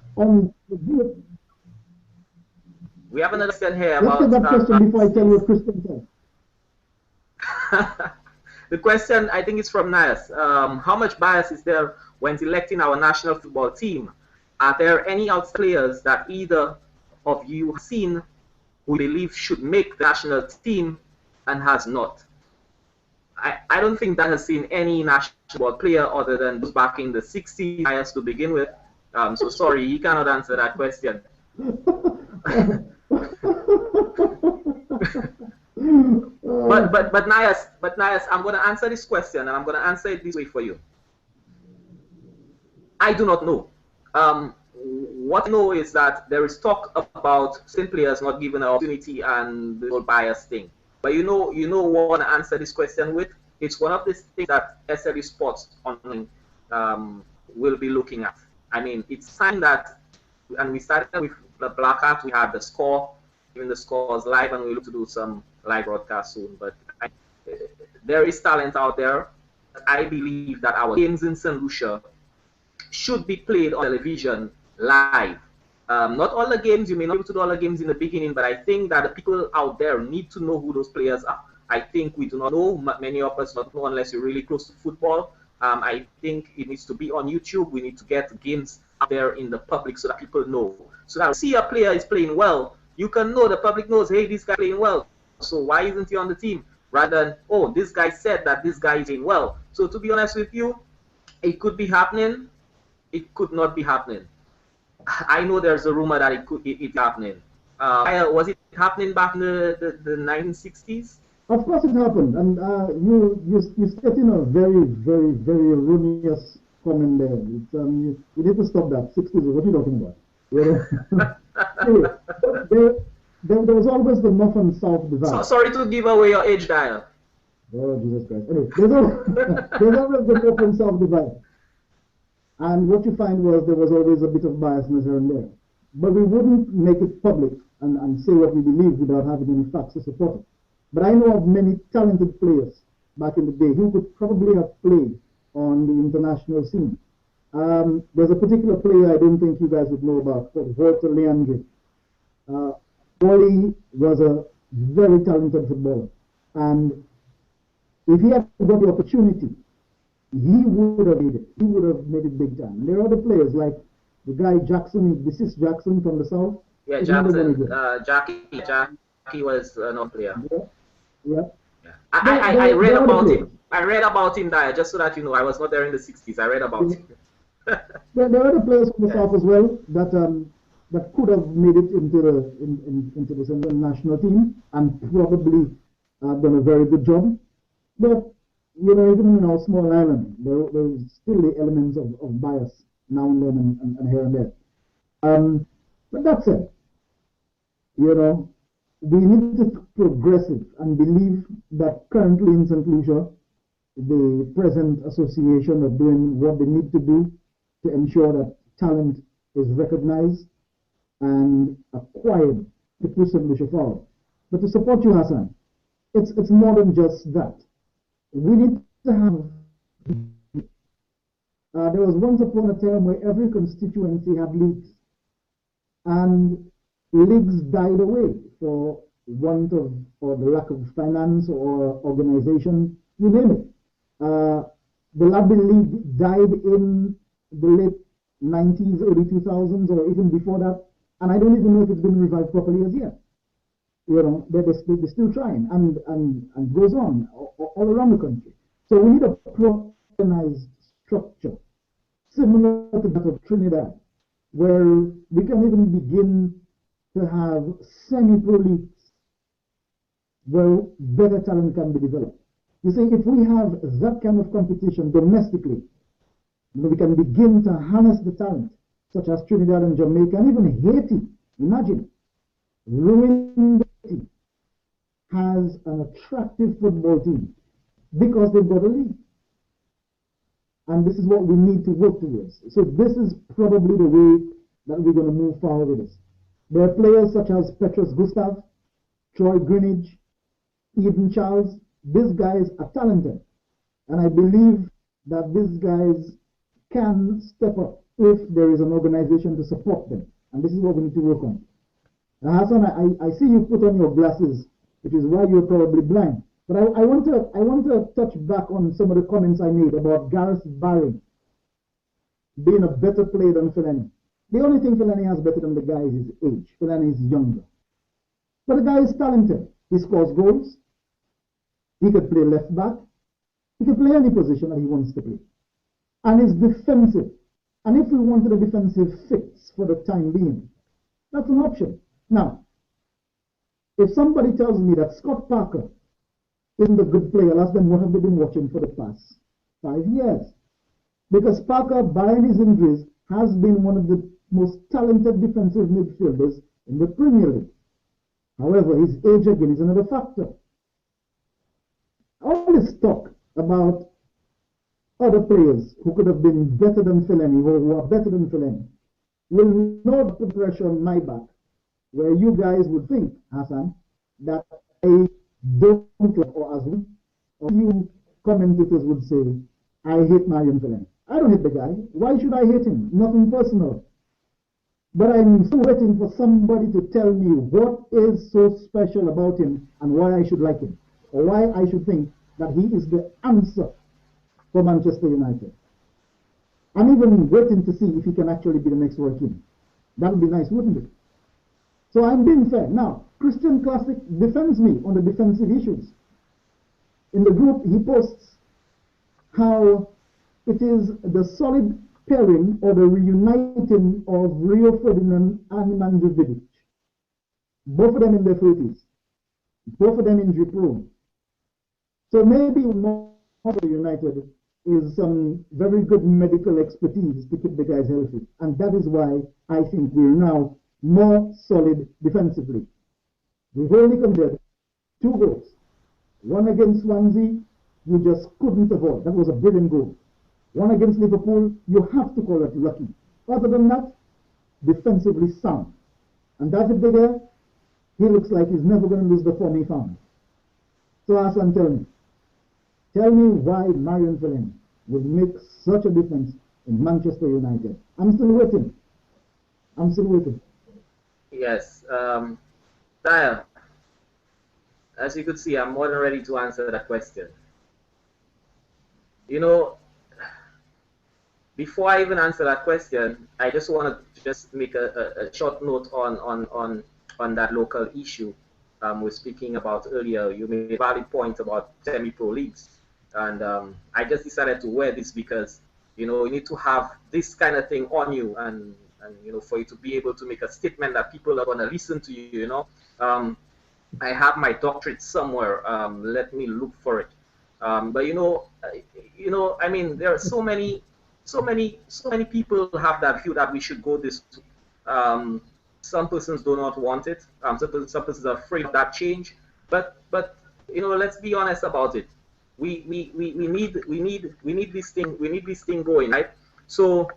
We have another question here about. Let's get that question before I tell you what Christian said. The question, I think, is from Nias. How much bias is there when selecting our national football team? Are there any out players that either of you have seen who believe should make the national team and has not? I don't think that has seen any national football player other than those back in the 60s bias to begin with. So sorry, you cannot answer that question. But Nias, I'm going to answer this question, and I'm going to answer it this way for you. I do not know. What I know is that there is talk about certain players not given an opportunity and the whole bias thing. But you know what I want to answer this question with? It's one of the things that SLU Sports online will be looking at. I mean, it's time that, and we started with the Black Hat, we had the score, even the scores live, and we look to do some live broadcast soon. But there is talent out there. I believe that our games in St. Lucia should be played on television live. Not all the games, you may not be able to do all the games in the beginning, but I think that the people out there need to know who those players are. I think we do not know, many of us don't know unless you're really close to football. I think it needs to be on YouTube. We need to get games out there in the public so that people know. So that see a player is playing well, you can know, the public knows, hey, this guy playing well, so why isn't he on the team? Rather than, oh, this guy said that this guy is playing well. So to be honest with you, it could be happening, it could not be happening. I know there's a rumor that it's happening. Was it happening back in the 1960s? Of course it happened, and you're setting a very, very, very erroneous comment there. You need to stop that. 60s, what are you talking about? Anyway, there was always the North and South divide. So, sorry to give away your age, Dyah. Oh, Jesus Christ. Anyway, there's always the North and South divide. And what you find was there was always a bit of biasness here and there. But we wouldn't make it public and say what we believe without having any facts to support it. But I know of many talented players back in the day who could probably have played on the international scene. There's a particular player I don't think you guys would know about called Walter Leandri. Wally was a very talented footballer. And if he had got the opportunity, he would have made it. He would have made it big time. And there are other players like the guy Jackson, Jackson from the South. Yeah, Jackson. Jackie was another player. Yeah. I read about him. I read about him, Dyah, just so that you know. I was not there in the 60s. I read about him. There are other players from the South as well that could have made it into the national team and probably done a very good job. But you know, even in our small island, there's still the elements of bias now and then and here and there. But that said, you know, we need to be progressive and believe that currently in St. Lucia, the present association are doing what they need to do to ensure that talent is recognized and acquired to push St. Lucia forward. But to support you, Hassan, it's more than just that. We need to have, there was once upon a time where every constituency had leagues, and leagues died away for want of, or the lack of finance or organization, you name it. The Rugby League died in the late 90s, early 2000s, or even before that, and I don't even know if it's been revived properly as yet. You know, they're still trying, and goes on all around the country. So we need a organized structure similar to that of Trinidad, where we can even begin to have semi-pro leagues where better talent can be developed. You see, if we have that kind of competition domestically, we can begin to harness the talent, such as Trinidad and Jamaica, and even Haiti. Imagine, ruined Haiti has an attractive football team because they've got a league. And this is what we need to work towards. So this is probably the way that we're going to move forward with this. There are players such as Petrus Gustav, Troy Greenidge, Eden Charles. These guys are talented. And I believe that these guys can step up if there is an organization to support them. And this is what we need to work on. Now, Hassan, I see you put on your glasses, which is why you're probably blind. But I want to touch back on some of the comments I made about Gareth Barry being a better player than Fellaini. The only thing Fellaini has better than the guy is his age. Fellaini is younger. But the guy is talented. He scores goals. He could play left back. He can play any position that he wants to play. And he's defensive. And if we wanted a defensive fix for the time being, that's an option. Now, if somebody tells me that Scott Parker isn't a good player, I'll ask them what have they been watching for the past 5 years. Because Parker, barring his injuries, has been one of the most talented defensive midfielders in the Premier League. However, his age again is another factor. All this talk about other players who could have been better than Fellaini, or who are better than Fellaini, will not put pressure on my back, where you guys would think, Hassan, that I don't like, or as we, or you commentators would say, I hate Marion Fellaini. I don't hate the guy. Why should I hate him? Nothing personal. But I'm still waiting for somebody to tell me what is so special about him and why I should like him, or why I should think that he is the answer for Manchester United. I'm even waiting to see if he can actually be the next World King. That would be nice, wouldn't it? So I'm being fair. Now, Christian Classic defends me on the defensive issues. In the group, he posts how it is the solid pairing or the reuniting of Rio Ferdinand and Manjovic. Both of them in their 30s. Both of them injury prone. So maybe Manchester United is some very good medical expertise to keep the guys healthy. And that is why I think we're now more solid defensively. We've only conceded 2 goals. One against Swansea, you just couldn't avoid. That was a brilliant goal. One against Liverpool, you have to call it lucky. Other than that, defensively sound. And David De Gea, he looks like he's never going to lose the form he found. So Hassan, tell me why Marion Fellaini will make such a difference in Manchester United. I'm still waiting. Yes. Dyah, as you could see, I'm more than ready to answer that question. You know, before I even answer that question, I just want to just make a short note on that local issue we're speaking about earlier. You made a valid point about semi-pro leagues. And I just decided to wear this because, you know, you need to have this kind of thing on you and you know, for you to be able to make a statement that people are going to listen to you, you know. I have my doctorate somewhere. Let me look for it. But you know, I mean, there are so many people have that view that we should go this. Some persons do not want it. Some persons are afraid of that change. But you know, let's be honest about it. We need this thing going, right? So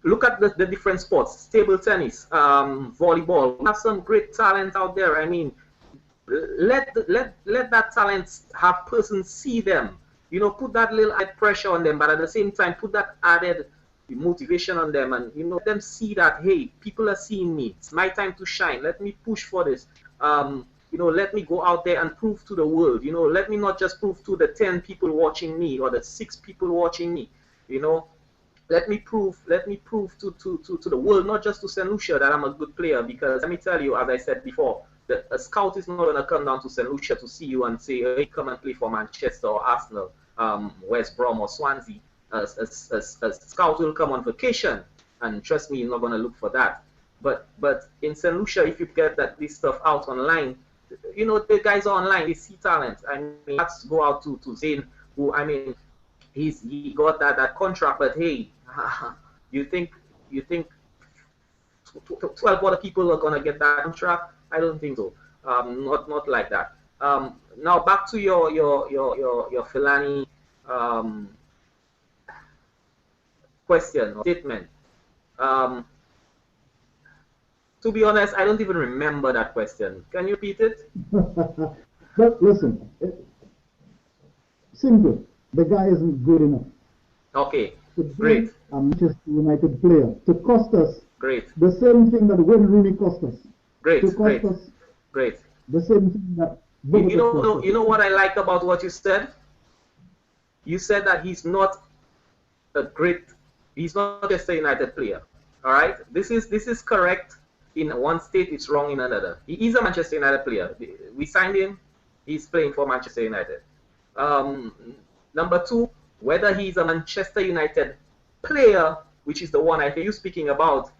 look at the different sports: table tennis, volleyball. We have some great talent out there. I mean, let that talent have persons see them. You know, put that little added pressure on them, but at the same time, put that added motivation on them, and you know, let them see that, hey, people are seeing me. It's my time to shine. Let me push for this. You know, let me go out there and prove to the world. You know, let me not just prove to the 10 people watching me or the 6 people watching me. You know, let me prove to the world, not just to St. Lucia, that I'm a good player. Because let me tell you, as I said before, that a scout is not going to come down to St. Lucia to see you and say, hey, come and play for Manchester or Arsenal, West Brom or Swansea. A scout will come on vacation, and trust me, you're not going to look for that. But in St. Lucia, if you get this stuff out online, you know, the guys are online, they see talent. I mean, let's go out to Zayn, who, I mean, he got that contract, but hey, you think 12 other people are gonna get that contract? I don't think so. Not like that. Now back to your Fellaini question or statement. To be honest, I don't even remember that question. Can you repeat it? But listen, simple. The guy isn't good enough. Okay, to great. A Manchester United player to cost us. Great. The same thing that Wayne Rooney cost us. Great. To cost us. Great. The same thing that. You know what I like about what you said? You said that he's not he's not a Manchester United player. All right. This is correct. In one state, it's wrong in another. He is a Manchester United player. We signed him. He's playing for Manchester United. Number 2, whether he's a Manchester United player, which is the one I hear you speaking about,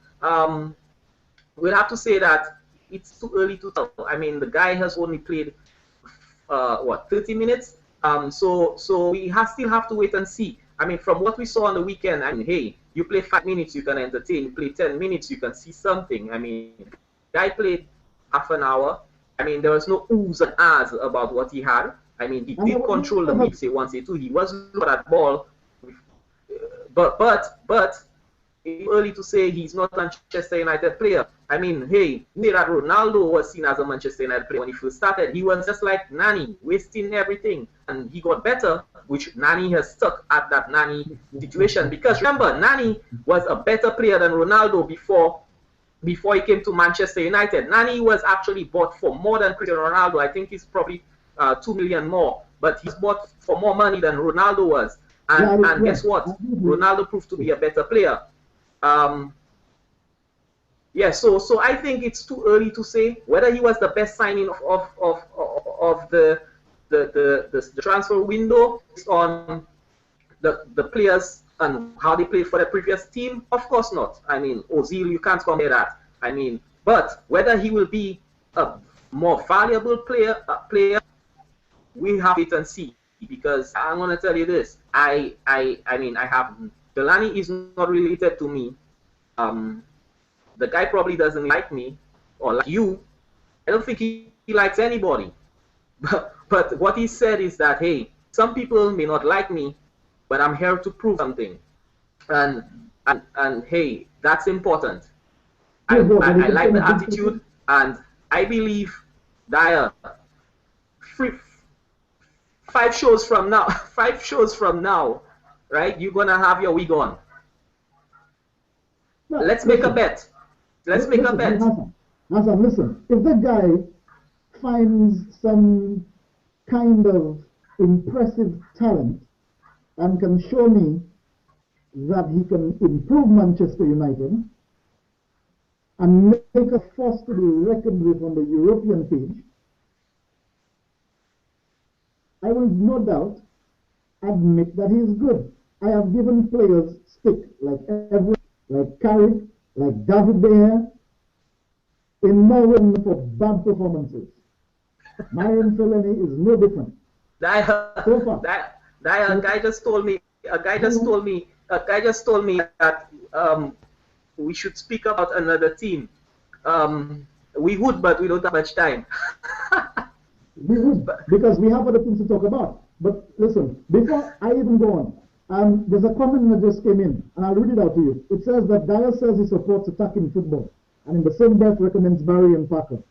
we'll have to say that it's too early to tell. I mean, the guy has only played 30 minutes. So we still have to wait and see. I mean, from what we saw on the weekend, I mean, hey, you play 5 minutes, you can entertain. You play 10 minutes, you can see something. I mean, the guy played half an hour. I mean, there was no oohs and ahs about what he had. I mean, he did control the mix, say 1, say 2. He was looking at that ball. But it's early to say he's not a Manchester United player. I mean, hey, you know that Ronaldo was seen as a Manchester United player when he first started. He was just like Nani, wasting everything. And he got better, which Nani has stuck at that Nani situation. Because remember, Nani was a better player than Ronaldo before he came to Manchester United. Nani was actually bought for more than Cristiano Ronaldo. I think he's probably 2 million more. But he's bought for more money than Ronaldo was. And guess what? Ronaldo proved to be a better player. Yeah, so I think it's too early to say whether he was the best signing of the transfer window based on the players and how they played for the previous team. Of course not. I mean, Ozil, you can't compare that. I mean, but whether he will be a more valuable player, we have to wait and see. Because I'm gonna tell you this. I mean, Delaney is not related to me. The guy probably doesn't like me or like you. I don't think he likes anybody. But what he said is that, hey, some people may not like me, but I'm here to prove something. And hey, that's important. I like the attitude, and I believe Dyah, 5 shows from now, right? You're gonna have your wig on. No, Let's make a bet. Let's make a bet. Hassan, listen. If that guy finds some kind of impressive talent and can show me that he can improve Manchester United and make a force to be reckoned with on the European stage, I will no doubt admit that he is good. I have given players stick like Carrick, like David Dyah, in Norway for bad performances. Marion Fellaini is no different. A guy just told me that we should speak about another team. We would, but we don't have much time. We would, because we have other things to talk about. But listen, before I even go on, there's a comment that just came in, and I'll read it out to you. It says that Dyah says he supports attacking football, and in the same breath recommends Barry and Parker.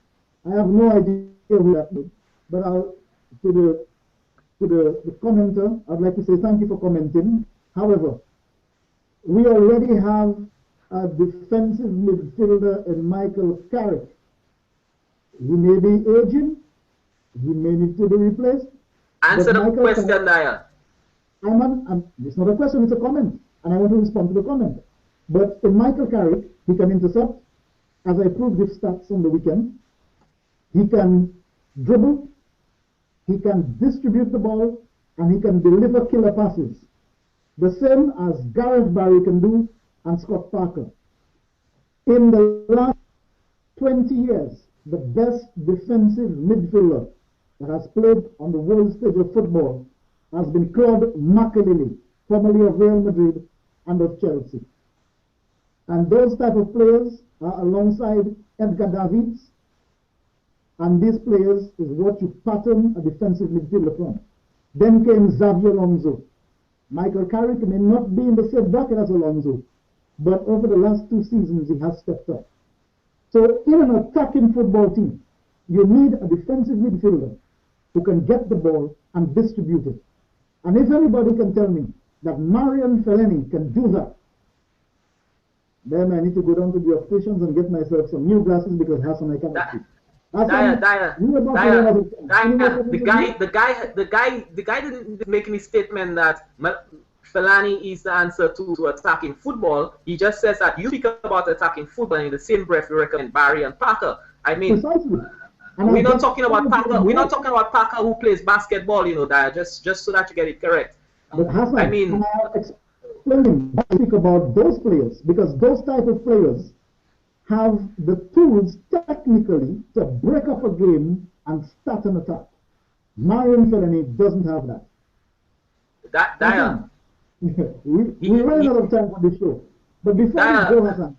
I have no idea who that is, but to the commenter, I'd like to say thank you for commenting. However, we already have a defensive midfielder in Michael Carrick. He may be aging, he may need to be replaced. Answer the question, Dyah. It's not a question, it's a comment, and I want to respond to the comment. But in Michael Carrick, he can intercept, as I proved with stats on the weekend. He can dribble, he can distribute the ball, and he can deliver killer passes. The same as Gareth Barry can do and Scott Parker. In the last 20 years, the best defensive midfielder that has played on the world stage of football has been Claude Makelele, formerly of Real Madrid and of Chelsea. And those type of players are alongside Edgar Davids, and these players is what you pattern a defensive midfielder from. Then came Xavi Alonso. Michael Carrick may not be in the same bracket as Alonso, but over the last 2 seasons he has stepped up. So in an attacking football team, you need a defensive midfielder who can get the ball and distribute it. And if anybody can tell me that Marion Fellaini can do that, then I need to go down to the opticians and get myself some new glasses, because Hassan, I cannot see. Dyah, the guy didn't make any statement that Fellaini is the answer to attacking football. He just says that you speak about attacking football, and in the same breath you recommend Barry and Parker. I mean, precisely. We're not talking about Parker. We're not talking about Parker who plays basketball, Dyah, just so that you get it correct. But Hassan, I mean, I speak about those players, because those type of players have the tools technically to break up a game and start an attack. Marion Fellaini doesn't have that. Dyah. we ran out of time for the show. But before we go, Hassan,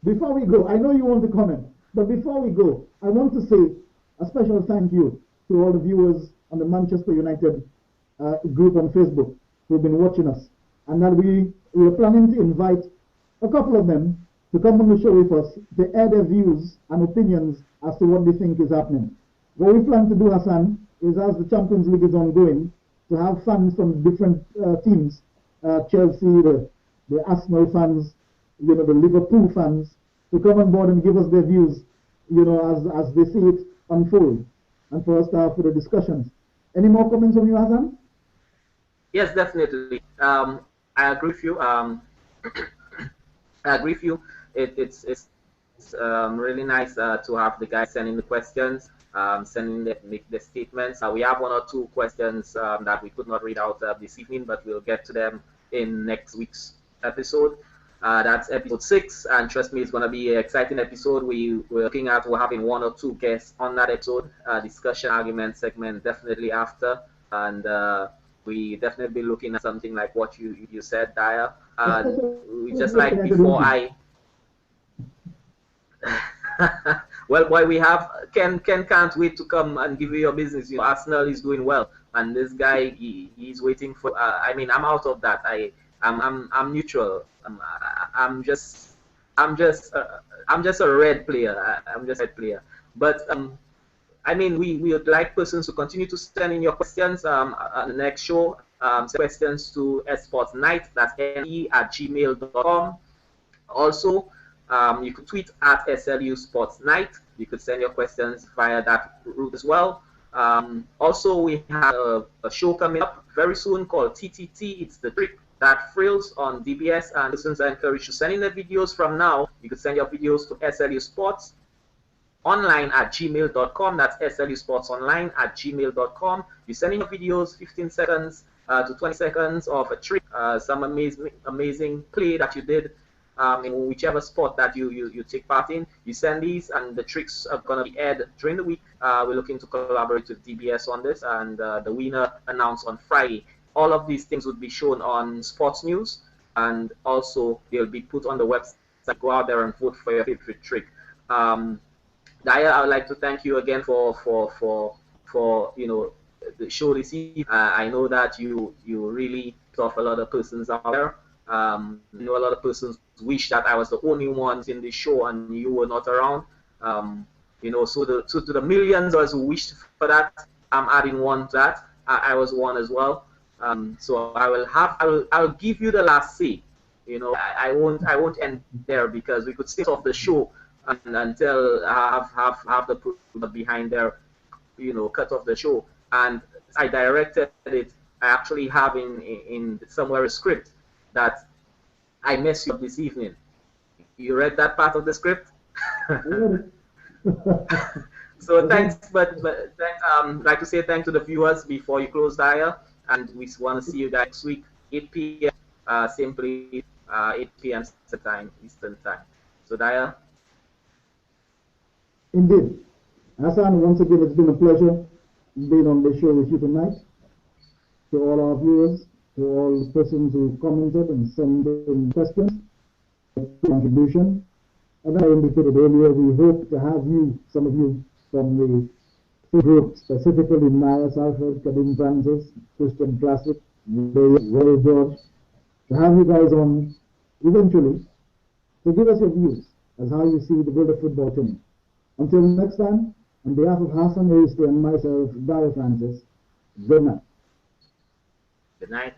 before we go, I know you want to comment, but before we go, I want to say a special thank you to all the viewers on the Manchester United group on Facebook who've been watching us, and that we were planning to invite a couple of them to come on the show with us to air their views and opinions as to what they think is happening. What we plan to do, Hassan, is as the Champions League is ongoing, to have fans from different teams, Chelsea, the Arsenal fans, the Liverpool fans, to come on board and give us their views, as they see it unfold, and for us to have the discussions. Any more comments from you, Hassan? Yes, definitely. I agree with you. I agree with you. It's really nice to have the guys sending the questions, make the statements. We have one or two questions that we could not read out this evening, but we'll get to them in next week's episode. That's episode 6, and trust me, it's going to be an exciting episode. We're having one or two guests on that episode, discussion, argument segment, definitely after, and we definitely be looking at something like what you said, Dyah. Just like before well, boy, we have Ken can't wait to come and give you your business. Arsenal is doing well, and this guy he's waiting for. I mean, I'm out of that. I'm neutral. I'm just a red player. I'm just a red player. But I mean, we would like persons to continue to send in your questions on the next show. Questions to sportsnight. That's ne@gmail.com. Also, you could tweet at SLU Sports Night. You could send your questions via that route as well. Also, we have a show coming up very soon called TTT. It's the trick that thrills on DBS, and listeners are encouraged to send in their videos from now. You could send your videos to SLU Sports online at gmail.com. That's SLU Sports online at gmail.com. You send in your videos, 15 seconds to 20 seconds of a trick, some amazing play that you did in whichever sport that you take part in. You send these, and the tricks are going to be aired during the week. We're looking to collaborate with DBS on this, and the winner announced on Friday. All of these things would be shown on Sports News, and also they'll be put on the website. Go out there and vote for your favorite trick. Dyah, I would like to thank you again for the show this evening. I know that you really talk a lot of persons out there. A lot of persons wish that I was the only one in the show and you were not around. So to the millions who wished for that, I'm adding one to that. I was one as well. So I'll give you the last say. I won't end there, because we could start off the show until have the people behind there, cut off the show. And I directed it. I actually have in somewhere a script that I messed you up this evening. You read that part of the script? So thanks, but I'd like to say thanks to the viewers before you close, Dyah, and we want to see you guys next week, 8 p.m. Same place, 8 p.m. Eastern time. So Dyah. Indeed. Hassan, once again, it's been a pleasure being on the show with you tonight. To all our viewers, to all the persons who commented and sent in questions, contribution. As I indicated earlier, we hope to have you, some of you, from the group, specifically Maya Salford, Kadim Francis, Christian Classic, Roy George, to have you guys on eventually to give us your views as how you see the world of football turning. Until next time, on behalf of Hassan and myself, Dyah Francis, good night. Good night.